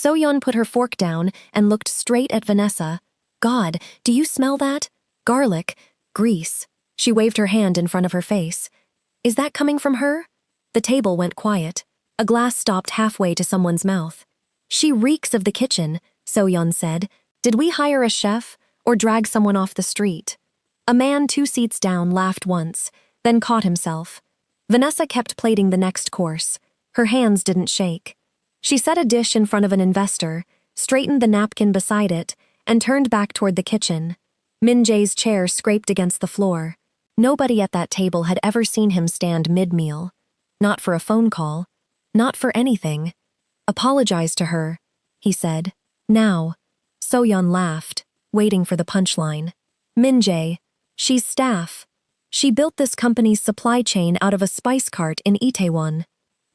So-yeon put her fork down and looked straight at Vanessa. God, do you smell that? Garlic. Grease. She waved her hand in front of her face. Is that coming from her? The table went quiet. A glass stopped halfway to someone's mouth. She reeks of the kitchen, So-yeon said. Did we hire a chef or drag someone off the street? A man 2 seats down laughed once, then caught himself. Vanessa kept plating the next course. Her hands didn't shake. She set a dish in front of an investor, straightened the napkin beside it, and turned back toward the kitchen. Min-jae's chair scraped against the floor. Nobody at that table had ever seen him stand mid-meal. Not for a phone call. Not for anything. Apologize to her, he said. Now. So-yeon laughed, waiting for the punchline. Min-jae, she's staff. She built this company's supply chain out of a spice cart in Itaewon.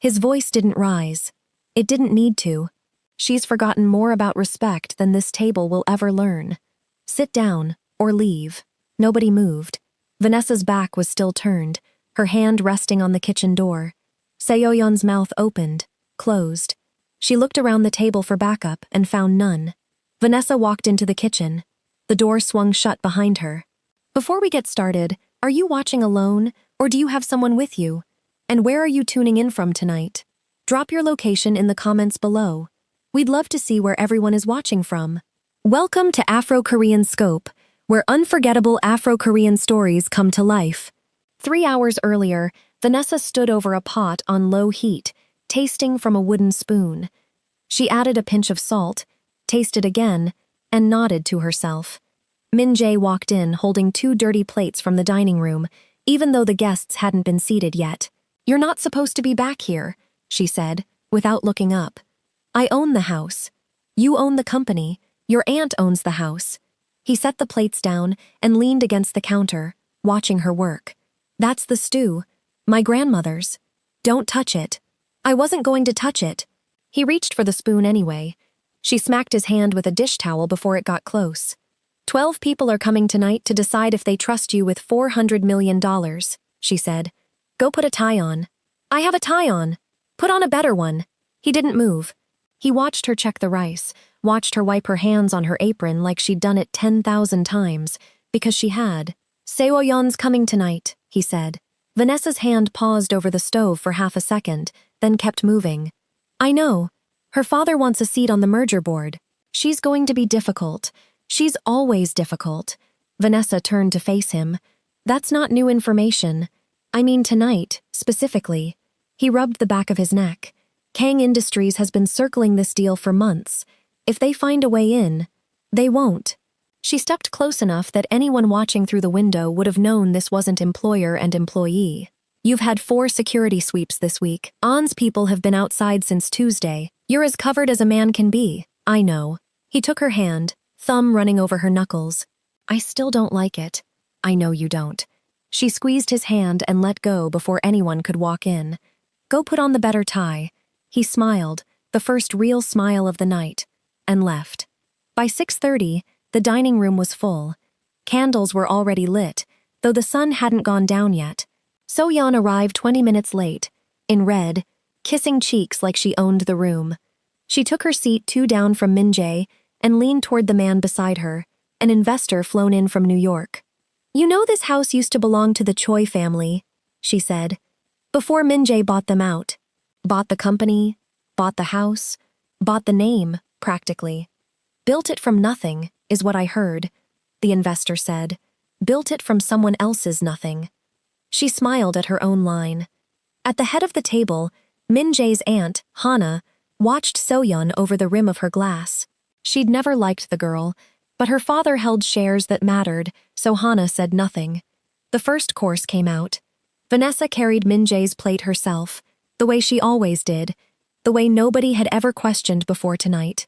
His voice didn't rise. It didn't need to. She's forgotten more about respect than this table will ever learn. Sit down, or leave. Nobody moved. Vanessa's back was still turned, her hand resting on the kitchen door. Seo-yeon's mouth opened, closed. She looked around the table for backup and found none. Vanessa walked into the kitchen. The door swung shut behind her. Before we get started, are you watching alone, or do you have someone with you? And where are you tuning in from tonight? Drop your location in the comments below. We'd love to see where everyone is watching from. Welcome to Afro-Korean Scope, where unforgettable Afro-Korean stories come to life. 3 hours earlier, Vanessa stood over a pot on low heat, tasting from a wooden spoon. She added a pinch of salt, tasted again, and nodded to herself. Min-jae walked in holding 2 dirty plates from the dining room, even though the guests hadn't been seated yet. You're not supposed to be back here, she said, without looking up. I own the house. You own the company. Your aunt owns the house. He set the plates down and leaned against the counter, watching her work. That's the stew. My grandmother's. Don't touch it. I wasn't going to touch it. He reached for the spoon anyway. She smacked his hand with a dish towel before it got close. 12 people are coming tonight to decide if they trust you with $400 million, she said. Go put a tie on. I have a tie on. Put on a better one. He didn't move. He watched her check the rice, watched her wipe her hands on her apron like she'd done it 10,000 times, because she had. Seo-yeon's coming tonight, he said. Vanessa's hand paused over the stove for half a second, then kept moving. I know. Her father wants a seat on the merger board. She's going to be difficult. She's always difficult. Vanessa turned to face him. That's not new information. I mean tonight, specifically. He rubbed the back of his neck. Kang Industries has been circling this deal for months. If they find a way in, they won't. She stepped close enough that anyone watching through the window would have known this wasn't employer and employee. You've had 4 security sweeps this week. On's people have been outside since Tuesday. You're as covered as a man can be. I know. He took her hand, thumb running over her knuckles. I still don't like it. I know you don't. She squeezed his hand and let go before anyone could walk in. Go put on the better tie. He smiled, the first real smile of the night, and left. By 6:30, the dining room was full. Candles were already lit, though the sun hadn't gone down yet. So-yeon arrived 20 minutes late, in red, kissing cheeks like she owned the room. She took her seat 2 down from Min-jae and leaned toward the man beside her, an investor flown in from New York. You know this house used to belong to the Choi family, she said, before Min-jae bought them out. Bought the company, bought the house, bought the name, practically. Built it from nothing, is what I heard, the investor said. Built it from someone else's nothing. She smiled at her own line. At the head of the table, Min-jae's aunt, Hana, watched So-yeon over the rim of her glass. She'd never liked the girl, but her father held shares that mattered, so Hana said nothing. The first course came out. Vanessa carried Min-jae's plate herself, the way she always did, the way nobody had ever questioned before tonight.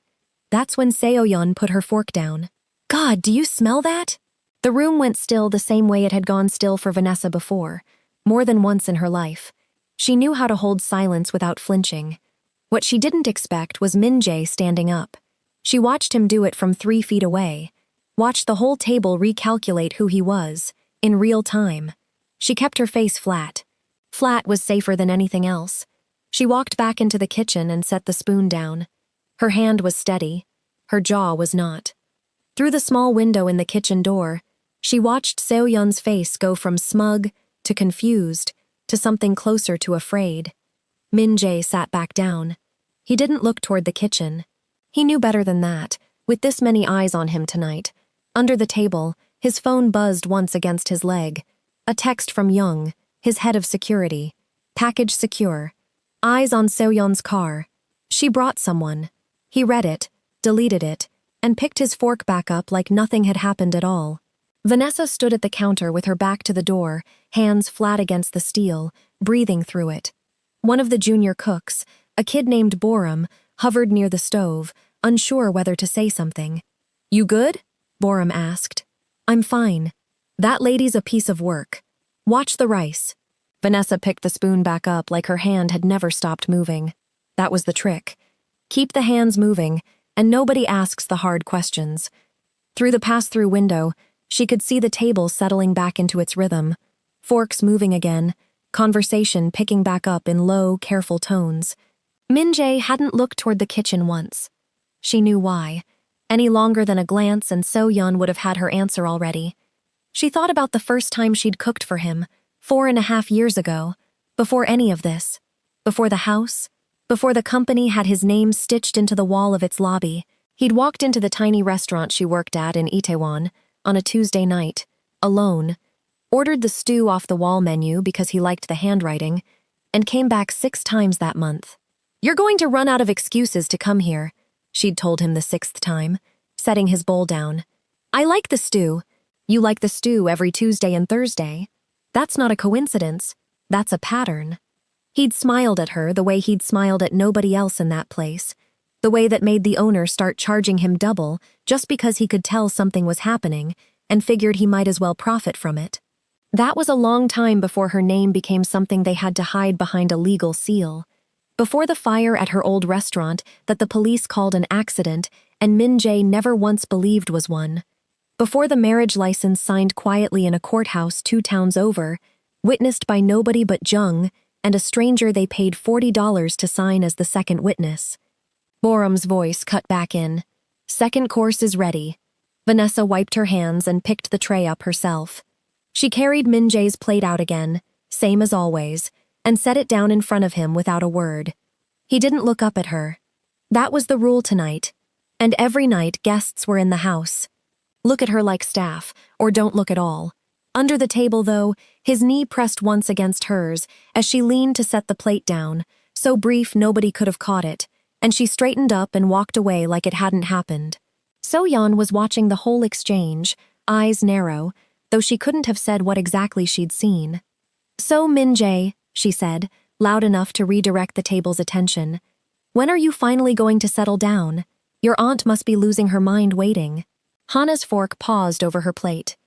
That's when Seo-yeon put her fork down. God, do you smell that? The room went still the same way it had gone still for Vanessa before, more than once in her life. She knew how to hold silence without flinching. What she didn't expect was Min-jae standing up. She watched him do it from 3 feet away, watched the whole table recalculate who he was, in real time. She kept her face flat. Flat was safer than anything else. She walked back into the kitchen and set the spoon down. Her hand was steady. Her jaw was not. Through the small window in the kitchen door, she watched Seo-yeon's face go from smug to confused to something closer to afraid. Min-jae sat back down. He didn't look toward the kitchen. He knew better than that, with this many eyes on him tonight. Under the table, his phone buzzed once against his leg. A text from Young, his head of security. Package secure. Eyes on Seo-yeon's car. She brought someone. He read it, deleted it, and picked his fork back up like nothing had happened at all. Vanessa stood at the counter with her back to the door, hands flat against the steel, breathing through it. One of the junior cooks, a kid named Borum, hovered near the stove, unsure whether to say something. "You good?" Borum asked. "I'm fine. That lady's a piece of work. Watch the rice." Vanessa picked the spoon back up like her hand had never stopped moving. That was the trick. Keep the hands moving, and nobody asks the hard questions. Through the pass-through window, she could see the table settling back into its rhythm, forks moving again, conversation picking back up in low, careful tones. Min-jae hadn't looked toward the kitchen once. She knew why. Any longer than a glance and Seo-yeon would have had her answer already. She thought about the first time she'd cooked for him, 4.5 years ago, before any of this, before the house, before the company had his name stitched into the wall of its lobby. He'd walked into the tiny restaurant she worked at in Itaewon on a Tuesday night, alone, ordered the stew off the wall menu because he liked the handwriting, and came back 6 times that month. "You're going to run out of excuses to come here," she'd told him the 6th time, setting his bowl down. "I like the stew. You like the stew every Tuesday and Thursday. That's not a coincidence. That's a pattern." He'd smiled at her the way he'd smiled at nobody else in that place, the way that made the owner start charging him double just because he could tell something was happening and figured he might as well profit from it. That was a long time before her name became something they had to hide behind a legal seal. Before the fire at her old restaurant that the police called an accident and Min-jae never once believed was one. Before the marriage license signed quietly in a courthouse 2 towns over, witnessed by nobody but Jung and a stranger they paid $40 to sign as the second witness. Borum's voice cut back in. "Second course is ready." Vanessa wiped her hands and picked the tray up herself. She carried Min-jae's plate out again, same as always, and set it down in front of him without a word. He didn't look up at her. That was the rule tonight, and every night guests were in the house. Look at her like staff, or don't look at all. Under the table, though, his knee pressed once against hers as she leaned to set the plate down, so brief nobody could have caught it, and she straightened up and walked away like it hadn't happened. Seo-yeon was watching the whole exchange, eyes narrow, though she couldn't have said what exactly she'd seen. "So, Min-jae," she said, loud enough to redirect the table's attention, "when are you finally going to settle down? Your aunt must be losing her mind waiting." Hana's fork paused over her plate.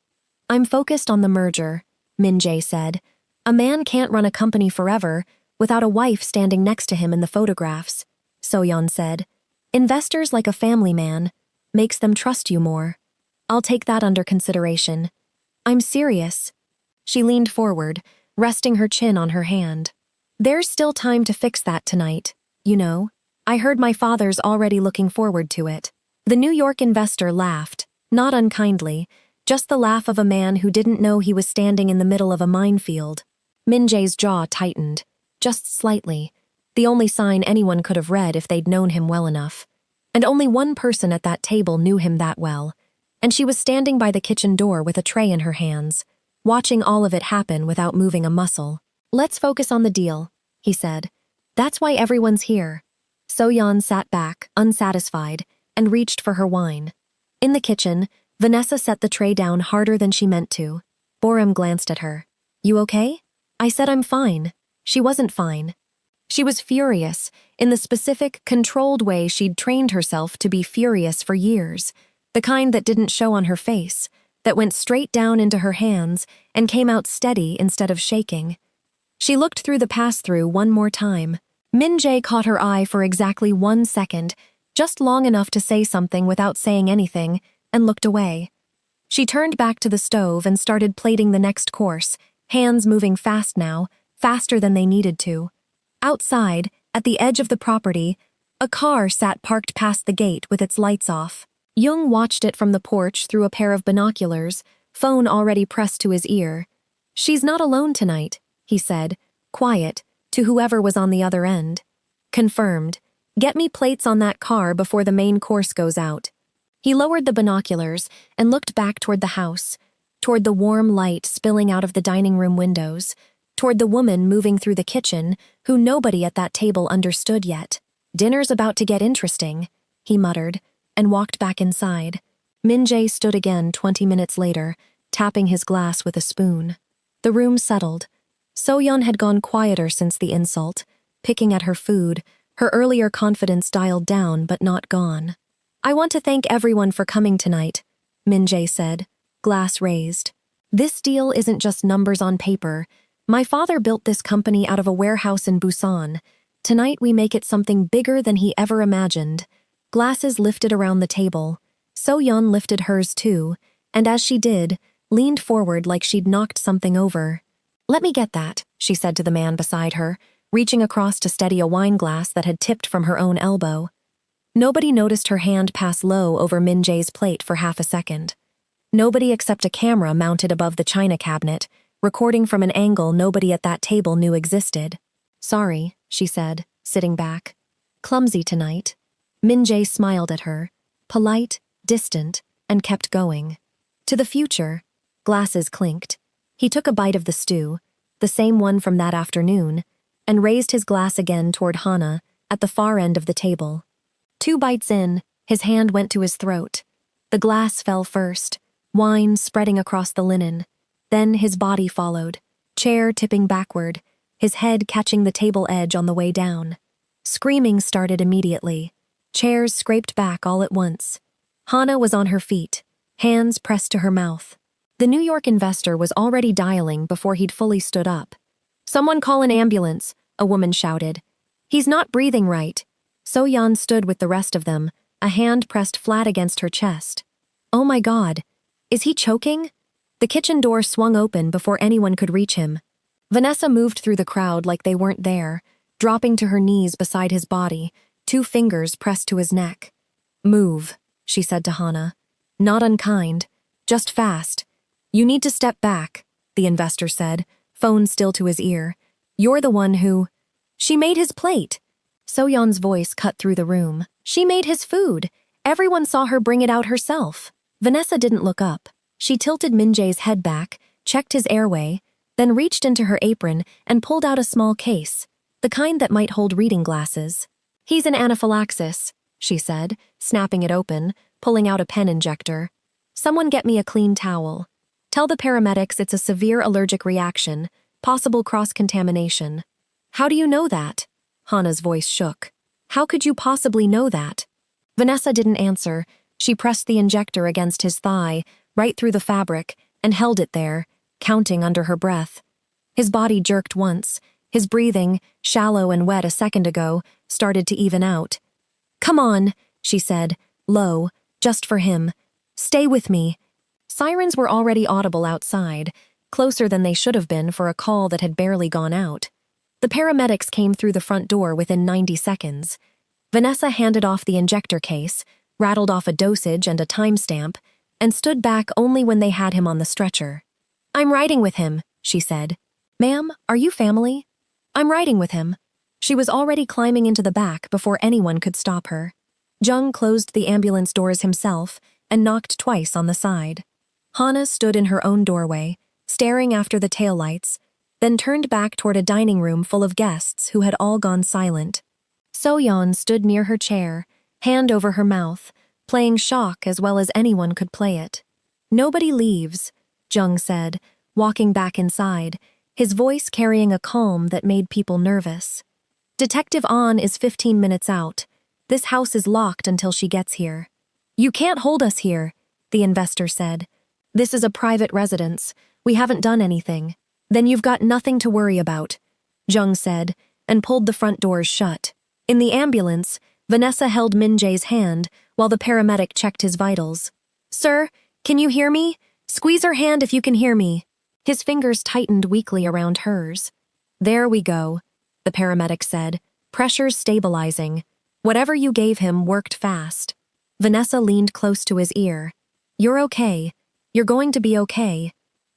"I'm focused on the merger," Min-jae said. "A man can't run a company forever without a wife standing next to him in the photographs," Seo-yeon said. "Investors like a family man. Makes them trust you more. I'll take that under consideration." "I'm serious." She leaned forward, resting her chin on her hand. "There's still time to fix that tonight, you know. I heard my father's already looking forward to it." The New York investor laughed, not unkindly, just the laugh of a man who didn't know he was standing in the middle of a minefield. Min-jae's jaw tightened, just slightly, the only sign anyone could have read if they'd known him well enough. And only one person at that table knew him that well, and she was standing by the kitchen door with a tray in her hands, watching all of it happen without moving a muscle. "Let's focus on the deal," he said. "That's why everyone's here." Seo-yeon sat back, unsatisfied, and reached for her wine. In the kitchen, Vanessa set the tray down harder than she meant to. Borum glanced at her. "You okay?" "I said I'm fine." She wasn't fine. She was furious, in the specific, controlled way she'd trained herself to be furious for years, the kind that didn't show on her face, that went straight down into her hands and came out steady instead of shaking. She looked through the pass-through one more time. Min-jae caught her eye for exactly 1 second, just long enough to say something without saying anything, and looked away. She turned back to the stove and started plating the next course, hands moving fast now, faster than they needed to. Outside, at the edge of the property, A car sat parked past the gate with its lights off. Jung watched it from the porch through a pair of binoculars, phone already pressed to his ear. "She's not alone tonight," he said, quiet, to whoever was on the other end. "Confirmed. Get me plates on that car before the main course goes out." He lowered the binoculars and looked back toward the house, toward the warm light spilling out of the dining room windows, toward the woman moving through the kitchen, who nobody at that table understood yet. "Dinner's about to get interesting," he muttered, and walked back inside. Min-jae stood again 20 minutes later, tapping his glass with a spoon. The room settled. So-yeon had gone quieter since the insult, picking at her food, her earlier confidence dialed down but not gone. "I want to thank everyone for coming tonight," Min-jae said, glass raised. "This deal isn't just numbers on paper. My father built this company out of a warehouse in Busan. Tonight we make it something bigger than he ever imagined." Glasses lifted around the table. So-yeon lifted hers too, and as she did, leaned forward like she'd knocked something over. "Let me get that," she said to the man beside her, reaching across to steady a wine glass that had tipped from her own elbow. Nobody noticed her hand pass low over Min-jae's plate for half a second. Nobody except a camera mounted above the china cabinet, recording from an angle nobody at that table knew existed. "Sorry," she said, sitting back. "Clumsy tonight." Min-jae smiled at her, polite, distant, and kept going. "To the future." Glasses clinked. He took a bite of the stew, the same one from that afternoon, and raised his glass again toward Hana, at the far end of the table. 2 bites in, his hand went to his throat. The glass fell first, wine spreading across the linen. Then his body followed, chair tipping backward, his head catching the table edge on the way down. Screaming started immediately. Chairs scraped back all at once. Hana was on her feet, hands pressed to her mouth. The New York investor was already dialing before he'd fully stood up. "Someone call an ambulance," a woman shouted. "He's not breathing right." So-yeon stood with the rest of them, a hand pressed flat against her chest. "Oh my God. Is he choking?" The kitchen door swung open before anyone could reach him. Vanessa moved through the crowd like they weren't there, dropping to her knees beside his body, 2 fingers pressed to his neck. "Move," she said to Hana. "Not unkind, just fast." "You need to step back," the investor said, phone still to his ear. "You're the one who—" "She made his plate." So-yeon's voice cut through the room. "She made his food. Everyone saw her bring it out herself." Vanessa didn't look up. She tilted Min-jae's head back, checked his airway, then reached into her apron and pulled out a small case, the kind that might hold reading glasses. "He's an anaphylaxis," she said, snapping it open, pulling out a pen injector. "Someone get me a clean towel. Tell the paramedics it's a severe allergic reaction, possible cross-contamination." "How do you know that?" Hana's voice shook. "How could you possibly know that?" Vanessa didn't answer. She pressed the injector against his thigh, right through the fabric, and held it there, counting under her breath. His body jerked once. His breathing, shallow and wet a second ago, started to even out. "Come on," she said, low, just for him. "Stay with me." Sirens were already audible outside, closer than they should have been for a call that had barely gone out. The paramedics came through the front door within 90 seconds. Vanessa handed off the injector case, rattled off a dosage and a timestamp, and stood back only when they had him on the stretcher. "I'm riding with him," she said. "Ma'am, are you family?" "I'm riding with him." She was already climbing into the back before anyone could stop her. Jung closed the ambulance doors himself and knocked twice on the side. Hana stood in her own doorway, staring after the taillights, then turned back toward a dining room full of guests who had all gone silent. So-yeon stood near her chair, hand over her mouth, playing shock as well as anyone could play it. "Nobody leaves," Jung said, walking back inside, his voice carrying a calm that made people nervous. "Detective An is 15 minutes out. This house is locked until she gets here." "You can't hold us here," the investor said. "This is a private residence. We haven't done anything." "Then you've got nothing to worry about," Jung said, and pulled the front doors shut. In the ambulance, Vanessa held Min-jae's hand while the paramedic checked his vitals. "Sir, can you hear me? Squeeze her hand if you can hear me." His fingers tightened weakly around hers. "There we go," the paramedic said, pressure stabilizing. Whatever you gave him worked fast. Vanessa leaned close to his ear. You're okay. You're going to be okay.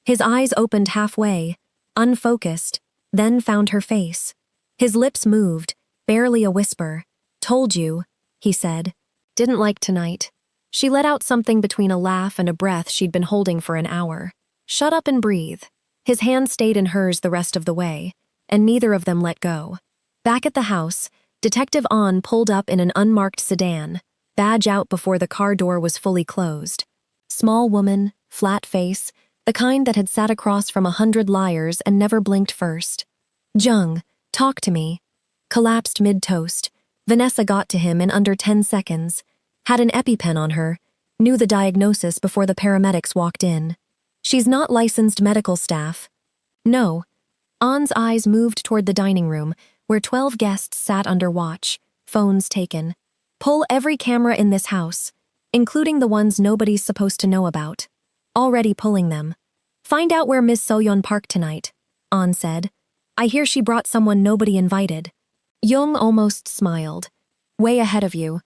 His eyes opened halfway, unfocused, then found her face. His lips moved, barely a whisper. Told you, he said. Didn't like tonight. She let out something between a laugh and a breath she'd been holding for an hour. Shut up and breathe. His hand stayed in hers the rest of the way, and neither of them let go. Back at the house, Detective An pulled up in an unmarked sedan, badge out before the car door was fully closed. Small woman, flat face, the kind that had sat across from 100 liars and never blinked first. Jung, talk to me. Collapsed mid-toast. Vanessa got to him in under 10 seconds. Had an EpiPen on her. Knew the diagnosis before the paramedics walked in. She's not licensed medical staff. No. An's eyes moved toward the dining room, where 12 guests sat under watch, phones taken. Pull every camera in this house, including the ones nobody's supposed to know about. Already pulling them. Find out where Ms. Soyeon parked tonight, An said. I hear she brought someone nobody invited. Jung almost smiled. Way ahead of you.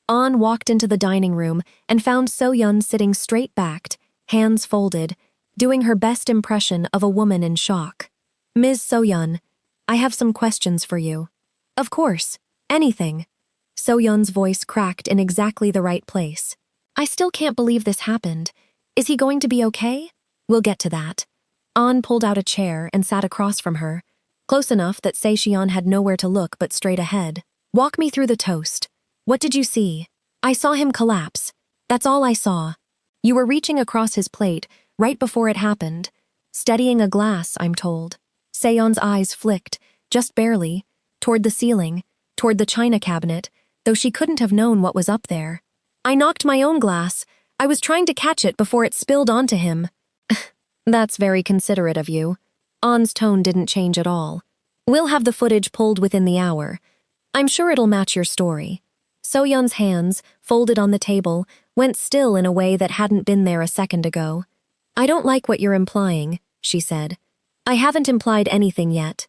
An walked into the dining room and found Soyeon sitting straight-backed, hands folded, doing her best impression of a woman in shock. Ms. Soyeon, I have some questions for you. Of course, anything. Soyeon's voice cracked in exactly the right place. I still can't believe this happened. Is he going to be okay? We'll get to that. An pulled out a chair and sat across from her, close enough that Seishion had nowhere to look but straight ahead. Walk me through the toast. What did you see? I saw him collapse. That's all I saw. You were reaching across his plate right before it happened. Steadying a glass, I'm told. Seon's eyes flicked, just barely, toward the ceiling, toward the china cabinet, though she couldn't have known what was up there. I knocked my own glass. I was trying to catch it before it spilled onto him. That's very considerate of you. An's tone didn't change at all. We'll have the footage pulled within the hour. I'm sure it'll match your story. Soyeon's hands, folded on the table, went still in a way that hadn't been there a second ago. I don't like what you're implying, she said. I haven't implied anything yet.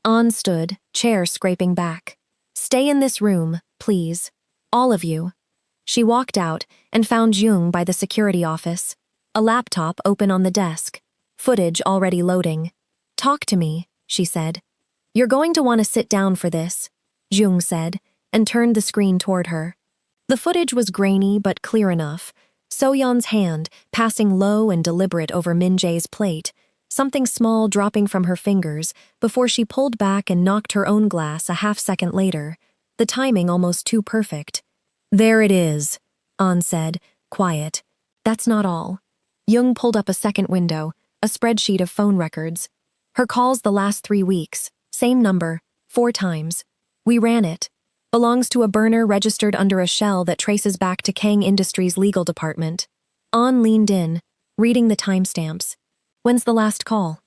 An stood, chair scraping back. Stay in this room, please. All of you. She walked out and found Jung by the security office. A laptop open on the desk. Footage already loading. Talk to me, she said. You're going to want to sit down for this, Jung said, and turned the screen toward her. The footage was grainy but clear enough. Soyeon's hand passing low and deliberate over Min-jae's plate, something small dropping from her fingers before she pulled back and knocked her own glass a half-second later, the timing almost too perfect. There it is, An said, quiet. That's not all. Jung pulled up a second window, a spreadsheet of phone records. Her calls the last 3 weeks, same number, 4 times. We ran it. Belongs to a burner registered under a shell that traces back to Kang Industries' legal department. An leaned in, reading the timestamps. When's the last call?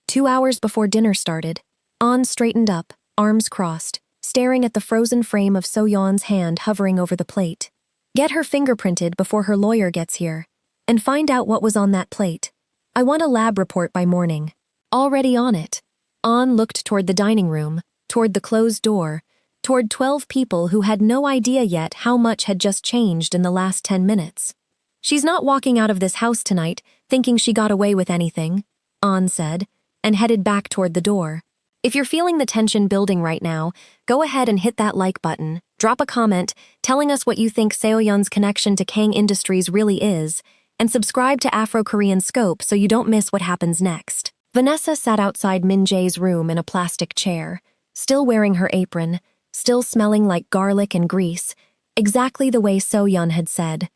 2 hours before dinner started. An straightened up, arms crossed, staring at the frozen frame of Soyeon's hand hovering over the plate. Get her fingerprinted before her lawyer gets here. And find out what was on that plate. I want a lab report by morning. Already on it. An looked toward the dining room, toward the closed door, toward 12 people who had no idea yet how much had just changed in the last 10 minutes. She's not walking out of this house tonight thinking she got away with anything, An said, and headed back toward the door. If you're feeling the tension building right now, go ahead and hit that like button, drop a comment telling us what you think Seoyeon's connection to Kang Industries really is, and subscribe to Afro-Korean Scope so you don't miss what happens next. Vanessa sat outside Min-jae's room in a plastic chair, still wearing her apron, still smelling like garlic and grease, exactly the way Soyeon had said.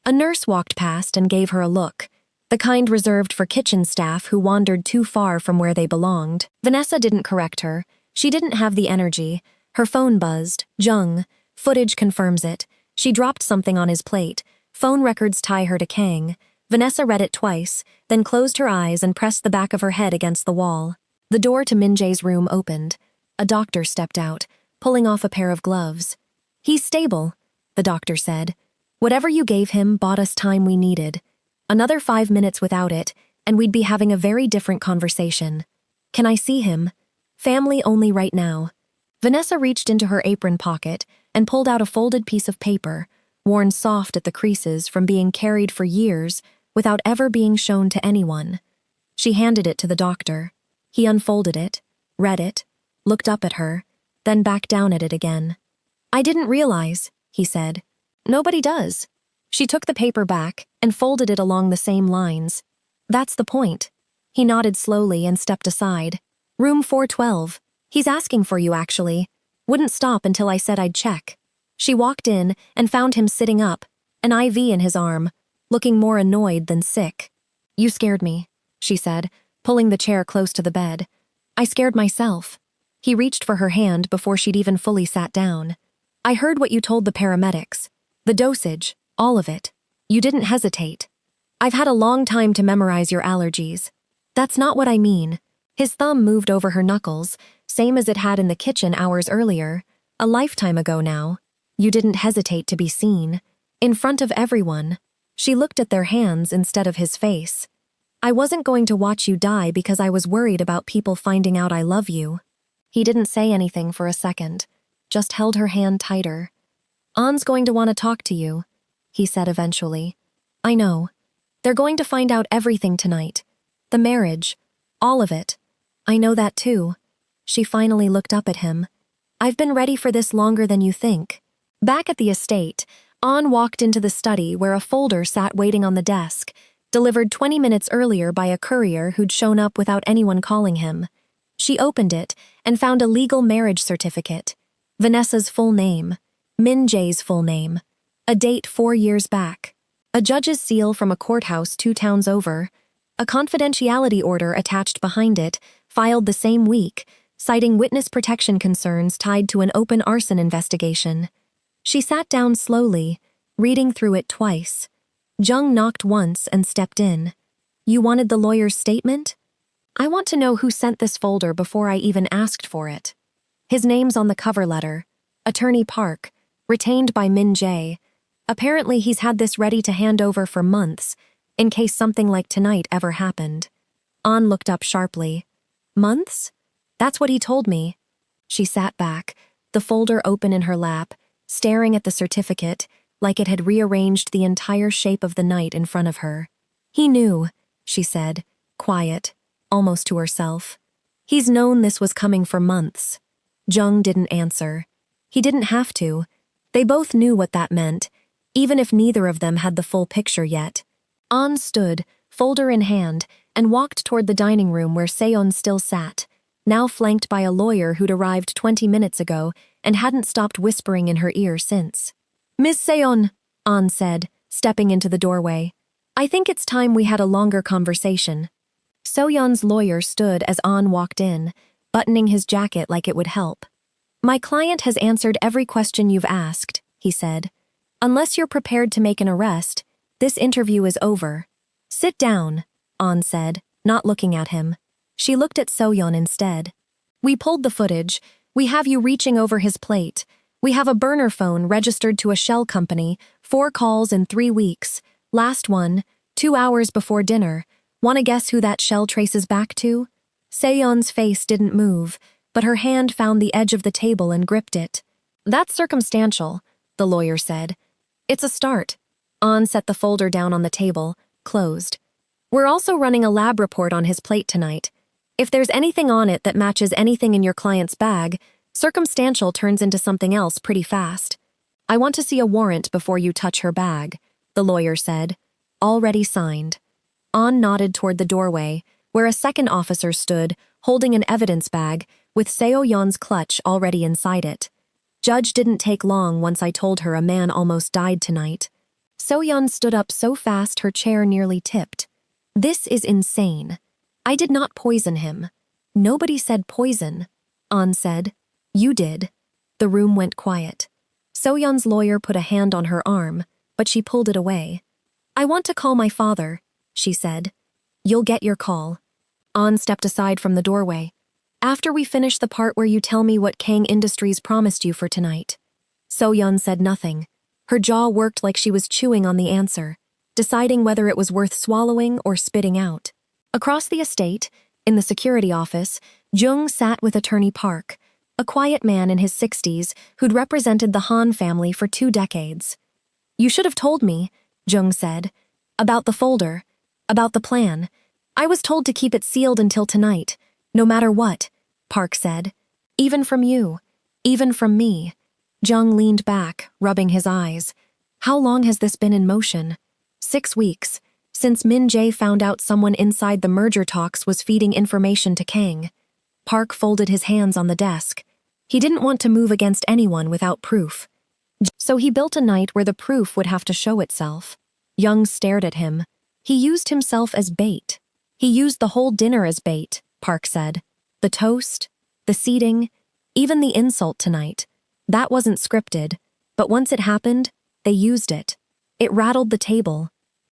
A nurse walked past and gave her a look, the kind reserved for kitchen staff who wandered too far from where they belonged. Vanessa didn't correct her. She didn't have the energy. Her phone buzzed. Jung. Footage confirms it. She dropped something on his plate. Phone records tie her to Kang. Vanessa read it twice, then closed her eyes and pressed the back of her head against the wall. The door to Min-jae's room opened. A doctor stepped out, pulling off a pair of gloves. He's stable, the doctor said. Whatever you gave him bought us time we needed. Another 5 minutes without it, and we'd be having a very different conversation. Can I see him? Family only right now. Vanessa reached into her apron pocket, and pulled out a folded piece of paper, worn soft at the creases from being carried for years without ever being shown to anyone. She handed it to the doctor. He unfolded it, read it, looked up at her, then back down at it again. "I didn't realize," he said. "Nobody does." She took the paper back and folded it along the same lines. "That's the point." He nodded slowly and stepped aside. "Room 412. He's asking for you, actually. Wouldn't stop until I said I'd check." She walked in and found him sitting up, an IV in his arm, looking more annoyed than sick. "You scared me," she said, pulling the chair close to the bed. "I scared myself." He reached for her hand before she'd even fully sat down. "I heard what you told the paramedics. The dosage, all of it. You didn't hesitate. I've had a long time to memorize your allergies." "That's not what I mean." His thumb moved over her knuckles, same as it had in the kitchen hours earlier, a lifetime ago now. "You didn't hesitate to be seen. In front of everyone." She looked at their hands instead of his face. "I wasn't going to watch you die because I was worried about people finding out I love you." He didn't say anything for a second, just held her hand tighter. "An's going to want to talk to you," he said eventually. "I know. They're going to find out everything tonight. The marriage. All of it. I know that too." She finally looked up at him. "I've been ready for this longer than you think." Back at the estate, An walked into the study where a folder sat waiting on the desk, delivered 20 minutes earlier by a courier who'd shown up without anyone calling him. She opened it and found a legal marriage certificate, Vanessa's full name, Min Jae's full name, a date 4 years back, a judge's seal from a courthouse 2 towns over, a confidentiality order attached behind it, filed the same week, citing witness protection concerns tied to an open arson investigation. She sat down slowly, reading through it twice. Jung knocked once and stepped in. "You wanted the lawyer's statement?" "I want to know who sent this folder before I even asked for it." His name's on the cover letter. Attorney Park, retained by Min Jae. Apparently he's had this ready to hand over for months, in case something like tonight ever happened. An looked up sharply. "Months? That's what he told me." She sat back, the folder open in her lap, staring at the certificate like it had rearranged the entire shape of the night in front of her. "He knew," she said, quiet, almost to herself. "He's known this was coming for months." Jung didn't answer. He didn't have to. They both knew what that meant, even if neither of them had the full picture yet. An stood, folder in hand, and walked toward the dining room where Seon still sat, now flanked by a lawyer who'd arrived 20 minutes ago and hadn't stopped whispering in her ear since. "Miss Seon," An said, stepping into the doorway. "I think it's time we had a longer conversation." Soyeon's lawyer stood as An walked in, buttoning his jacket like it would help. "My client has answered every question you've asked," he said. "Unless you're prepared to make an arrest, this interview is over." "Sit down," An said, not looking at him. She looked at Soyeon instead. "We pulled the footage. We have you reaching over his plate. We have a burner phone registered to a shell company, 4 calls in 3 weeks. Last one, 2 hours before dinner. Want to guess who that shell traces back to?" Seon's face didn't move, but her hand found the edge of the table and gripped it. "That's circumstantial," the lawyer said. "It's a start." An set the folder down on the table, closed. "We're also running a lab report on his plate tonight. If there's anything on it that matches anything in your client's bag, circumstantial turns into something else pretty fast. I want to see a warrant before you touch her bag," the lawyer said. "Already signed." An nodded toward the doorway, where a second officer stood, holding an evidence bag, with Seo-yeon's clutch already inside it. "Judge didn't take long once I told her a man almost died tonight." So-yeon stood up so fast her chair nearly tipped. "This is insane. I did not poison him." "Nobody said poison," An said. "You did." The room went quiet. So-yeon's lawyer put a hand on her arm, but she pulled it away. "I want to call my father," she said. "You'll get your call." An stepped aside from the doorway. "After we finish the part where you tell me what Kang Industries promised you for tonight." So-yeon said nothing. Her jaw worked like she was chewing on the answer, deciding whether it was worth swallowing or spitting out. Across the estate, in the security office, Jung sat with Attorney Park, a quiet man in his 60s who'd represented the Han family for 2 decades. "You should have told me," Jung said. "About the folder. About the plan. I was told to keep it sealed until tonight, no matter what," Park said. "Even from you. Even from me." Jung leaned back, rubbing his eyes. "How long has this been in motion?" 6 weeks, since Min Jae found out someone inside the merger talks was feeding information to Kang. Park folded his hands on the desk. He didn't want to move against anyone without proof. So he built a night where the proof would have to show itself. Jung stared at him. He used himself as bait. "He used the whole dinner as bait," Park said. "The toast, the seating, even the insult tonight. That wasn't scripted, but once it happened, they used it. It rattled the table.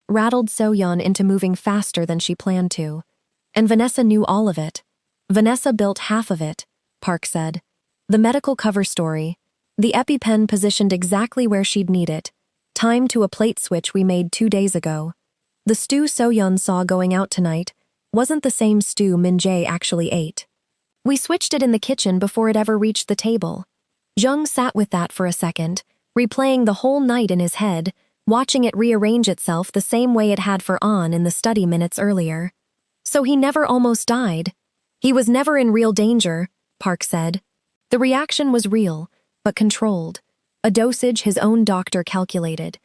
Rattled So-yeon into moving faster than she planned to. And Vanessa knew all of it. Vanessa built half of it," Park said. "The medical cover story. The EpiPen positioned exactly where she'd need it. Timed to a plate switch we made 2 days ago. The stew So-yeon saw going out tonight wasn't the same stew Min Jae actually ate. We switched it in the kitchen before it ever reached the table." Jung sat with that for a second, replaying the whole night in his head, watching it rearrange itself the same way it had for An in the study minutes earlier. "So he never almost died. He was never in real danger," Park said. "The reaction was real, but controlled. A dosage his own doctor calculated.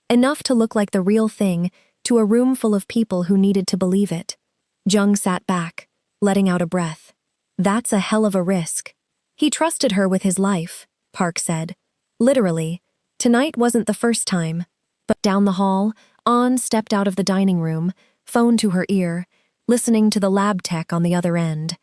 Enough to look like the real thing to a room full of people who needed to believe it." Jung sat back, letting out a breath. "That's a hell of a risk." "He trusted her with his life," Park said. "Literally. Tonight wasn't the first time." But down the hall, An stepped out of the dining room, phone to her ear, listening to the lab tech on the other end.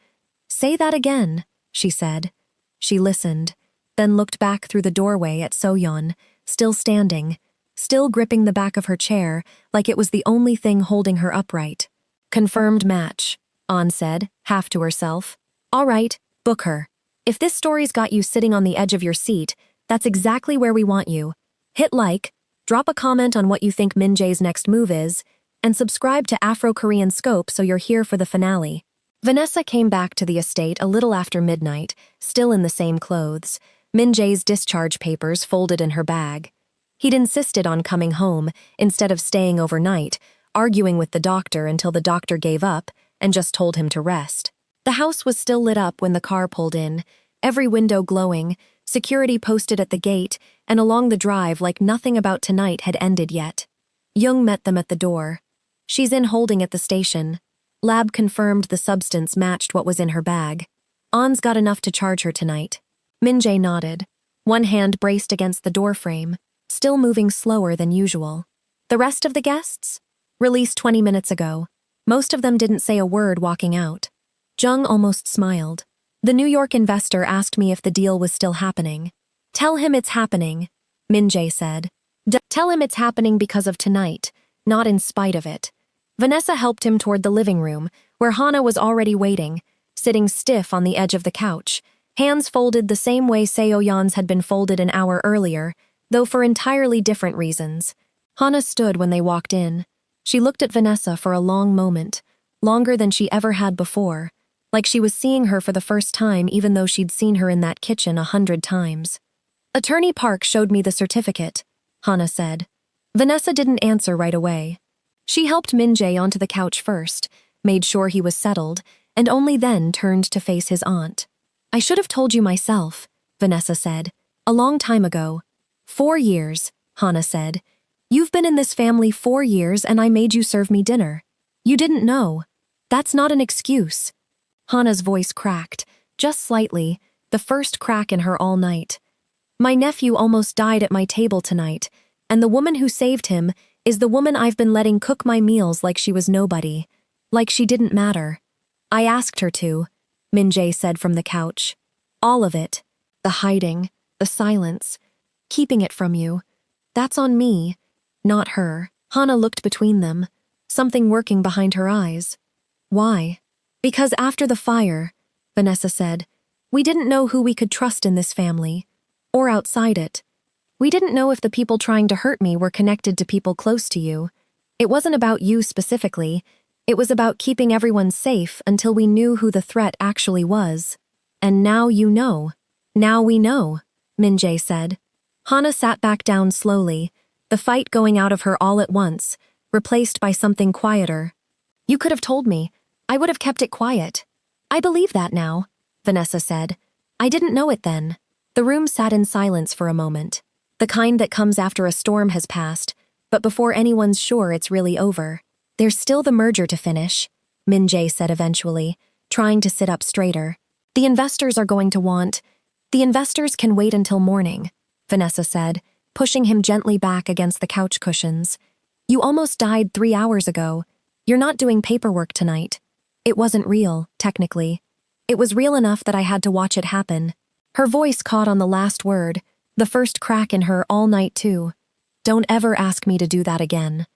"Say that again," she said. She listened, then looked back through the doorway at So-yeon, still standing, still gripping the back of her chair like it was the only thing holding her upright. "Confirmed match," An said, half to herself. "All right, book her. If this story's got you sitting on the edge of your seat, that's exactly where we want you. Hit like, drop a comment on what you think Min Jae's next move is, and subscribe to Afro-Korean Scope so you're here for the finale." Vanessa came back to the estate a little after midnight, still in the same clothes, Min Jae's discharge papers folded in her bag. He'd insisted on coming home instead of staying overnight, arguing with the doctor until the doctor gave up and just told him to rest. The house was still lit up when the car pulled in, every window glowing, security posted at the gate, and along the drive like nothing about tonight had ended yet. Jung met them at the door. "She's in holding at the station." Lab confirmed the substance matched what was in her bag. "An's got enough to charge her tonight." Min Jae nodded. One hand braced against the doorframe, still moving slower than usual. "The rest of the guests?" "Released 20 minutes ago. Most of them didn't say a word walking out." Jung almost smiled. "The New York investor asked me if the deal was still happening." "Tell him it's happening," Min Jae said. "Tell him it's happening because of tonight, not in spite of it." Vanessa helped him toward the living room, where Hana was already waiting, sitting stiff on the edge of the couch, hands folded the same way Seo-yeon's had been folded an hour earlier, though for entirely different reasons. Hana stood when they walked in. She looked at Vanessa for a long moment, longer than she ever had before, like she was seeing her for the first time even though she'd seen her in that kitchen 100 times. "Attorney Park showed me the certificate," Hana said. Vanessa didn't answer right away. She helped Min Jae onto the couch first, made sure he was settled, and only then turned to face his aunt. "I should have told you myself," Vanessa said. "A long time ago." 4 years, Hana said. "You've been in this family 4 years and I made you serve me dinner. You didn't know. That's not an excuse." Hana's voice cracked, just slightly, the first crack in her all night. "My nephew almost died at my table tonight, and the woman who saved him is the woman I've been letting cook my meals like she was nobody, like she didn't matter. I asked her to," Min Jae said from the couch. "All of it. The hiding, the silence, keeping it from you. That's on me, not her." Hana looked between them, something working behind her eyes. "Why?" "Because after the fire," Vanessa said, "we didn't know who we could trust in this family, or outside it. We didn't know if the people trying to hurt me were connected to people close to you. It wasn't about you specifically. It was about keeping everyone safe until we knew who the threat actually was. And now you know." Now we know, Min-jae said. Hana sat back down slowly, the fight going out of her all at once, replaced by something quieter. You could have told me. I would have kept it quiet. I believe that now, Vanessa said. I didn't know it then. The room sat in silence for a moment, the kind that comes after a storm has passed, but before anyone's sure it's really over. There's still the merger to finish, Min-jae said eventually, trying to sit up straighter. The investors are going to want. The investors can wait until morning, Vanessa said, pushing him gently back against the couch cushions. You almost died 3 hours ago. You're not doing paperwork tonight. It wasn't real, technically. It was real enough that I had to watch it happen. Her voice caught on the last word, the first crack in her all night too. Don't ever ask me to do that again.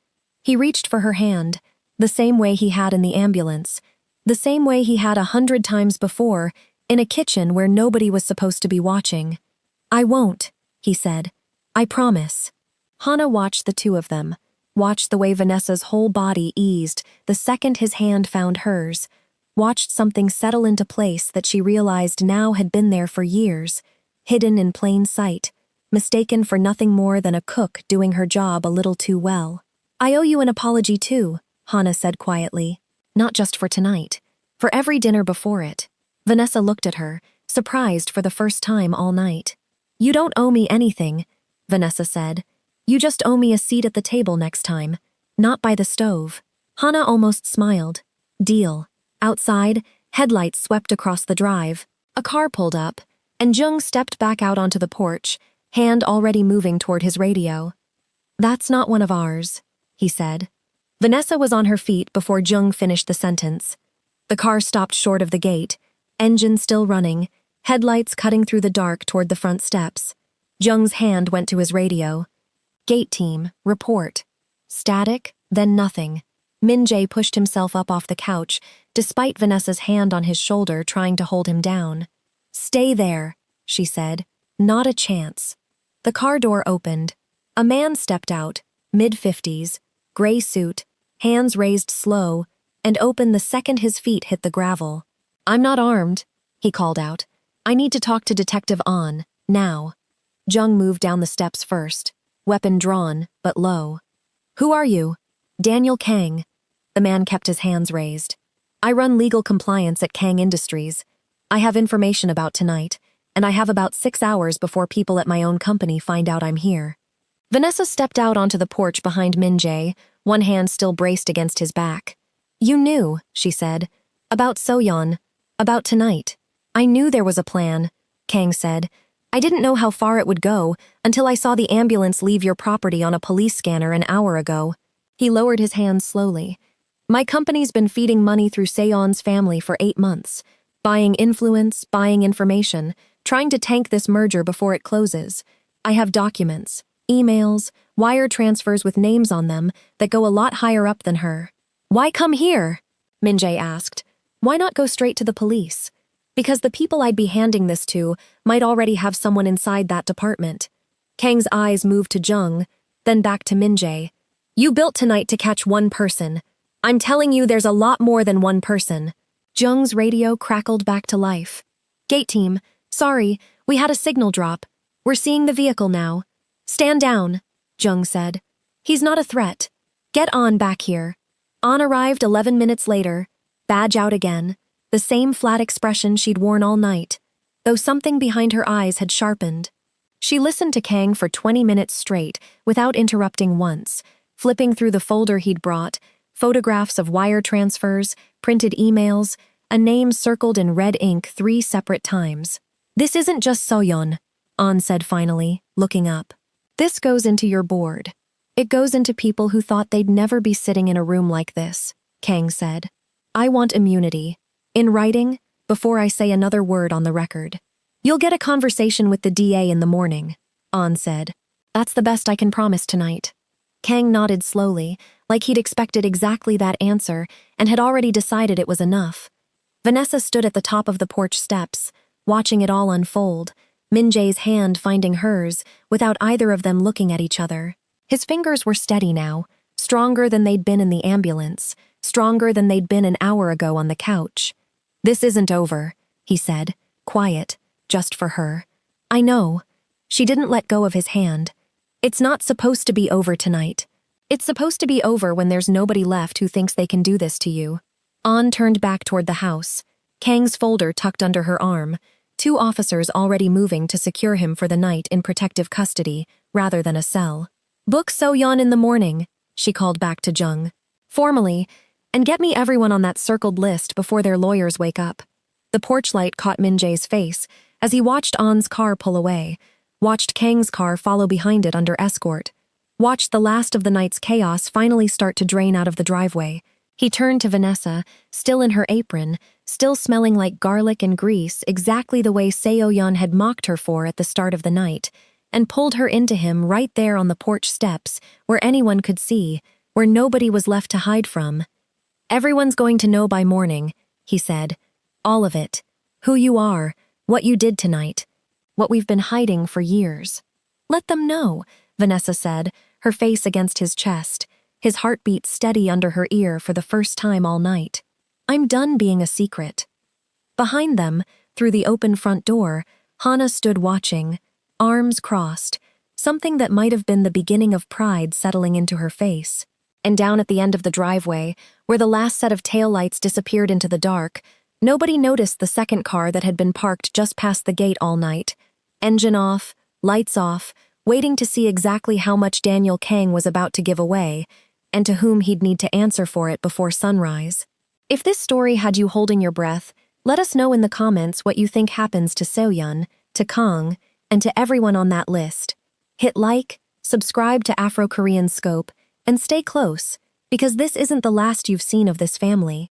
He reached for her hand, the same way he had in the ambulance, the same way he had 100 times before, in a kitchen where nobody was supposed to be watching. I won't, he said. I promise. Hana watched the two of them, watched the way Vanessa's whole body eased the second his hand found hers, watched something settle into place that she realized now had been there for years, hidden in plain sight, mistaken for nothing more than a cook doing her job a little too well. I owe you an apology too, Hana said quietly. Not just for tonight, for every dinner before it. Vanessa looked at her, surprised for the first time all night. You don't owe me anything, Vanessa said. You just owe me a seat at the table next time, not by the stove. Hana almost smiled. Deal. Outside, headlights swept across the drive. A car pulled up, and Jung stepped back out onto the porch, hand already moving toward his radio. That's not one of ours, he said. Vanessa was on her feet before Jung finished the sentence. The car stopped short of the gate, engine still running, headlights cutting through the dark toward the front steps. Jung's hand went to his radio. Gate team, report. Static, then nothing. Min-jae pushed himself up off the couch, despite Vanessa's hand on his shoulder trying to hold him down. Stay there, she said. Not a chance. The car door opened. A man stepped out, mid-50s, gray suit, hands raised slow, and opened the second his feet hit the gravel. I'm not armed, he called out. I need to talk to Detective An, now. Jung moved down the steps first, weapon drawn, but low. Who are you? Daniel Kang. The man kept his hands raised. I run legal compliance at Kang Industries. I have information about tonight, and I have about 6 hours before people at my own company find out I'm here. Vanessa stepped out onto the porch behind Min-jae, one hand still braced against his back. You knew, she said. About Soyeon. About tonight. I knew there was a plan, Kang said. I didn't know how far it would go until I saw the ambulance leave your property on a police scanner an hour ago. He lowered his hands slowly. My company's been feeding money through Seon's family for 8 months, buying influence, buying information, trying to tank this merger before it closes. I have documents, emails, wire transfers with names on them that go a lot higher up than her. Why come here? Min-jae asked. Why not go straight to the police? Because the people I'd be handing this to might already have someone inside that department. Kang's eyes moved to Jung, then back to Min-jae. You built tonight to catch one person. I'm telling you there's a lot more than one person. Jung's radio crackled back to life. Gate team, sorry, we had a signal drop. We're seeing the vehicle now. Stand down, Jung said. He's not a threat. Get on back here. On arrived 11 minutes later, badge out again, the same flat expression she'd worn all night, though something behind her eyes had sharpened. She listened to Kang for 20 minutes straight, without interrupting once, flipping through the folder he'd brought, photographs of wire transfers, printed emails, a name circled in red ink 3 separate times. This isn't just Soyeon, An said finally, looking up. This goes into your board. It goes into people who thought they'd never be sitting in a room like this, Kang said. I want immunity. In writing, before I say another word on the record. You'll get a conversation with the DA in the morning, An said. That's the best I can promise tonight. Kang nodded slowly, like he'd expected exactly that answer and had already decided it was enough. Vanessa stood at the top of the porch steps, watching it all unfold, Min-jae's hand finding hers, without either of them looking at each other. His fingers were steady now, stronger than they'd been in the ambulance, stronger than they'd been an hour ago on the couch. This isn't over, he said, quiet, just for her. I know. She didn't let go of his hand. It's not supposed to be over tonight. It's supposed to be over when there's nobody left who thinks they can do this to you. An turned back toward the house, Kang's folder tucked under her arm, 2 officers already moving to secure him for the night in protective custody rather than a cell. Book So-yeon in the morning, she called back to Jung. Formally, and get me everyone on that circled list before their lawyers wake up. The porch light caught Min-jae's face as he watched An's car pull away, watched Kang's car follow behind it under escort, watched the last of the night's chaos finally start to drain out of the driveway. He turned to Vanessa, still in her apron, still smelling like garlic and grease, exactly the way Seo-yeon had mocked her for at the start of the night, and pulled her into him right there on the porch steps, where anyone could see, where nobody was left to hide from. "Everyone's going to know by morning," he said. "All of it. Who you are, what you did tonight, what we've been hiding for years." "Let them know," Vanessa said, her face against his chest, his heartbeat steady under her ear for the first time all night. "I'm done being a secret." Behind them, through the open front door, Hana stood watching, arms crossed, something that might have been the beginning of pride settling into her face. And down at the end of the driveway, where the last set of taillights disappeared into the dark, nobody noticed the second car that had been parked just past the gate all night. Engine off, lights off, waiting to see exactly how much Daniel Kang was about to give away, and to whom he'd need to answer for it before sunrise. If this story had you holding your breath, let us know in the comments what you think happens to Seo-yeon, to Kang, and to everyone on that list. Hit like, subscribe to Afro-Korean Scope, and stay close, because this isn't the last you've seen of this family.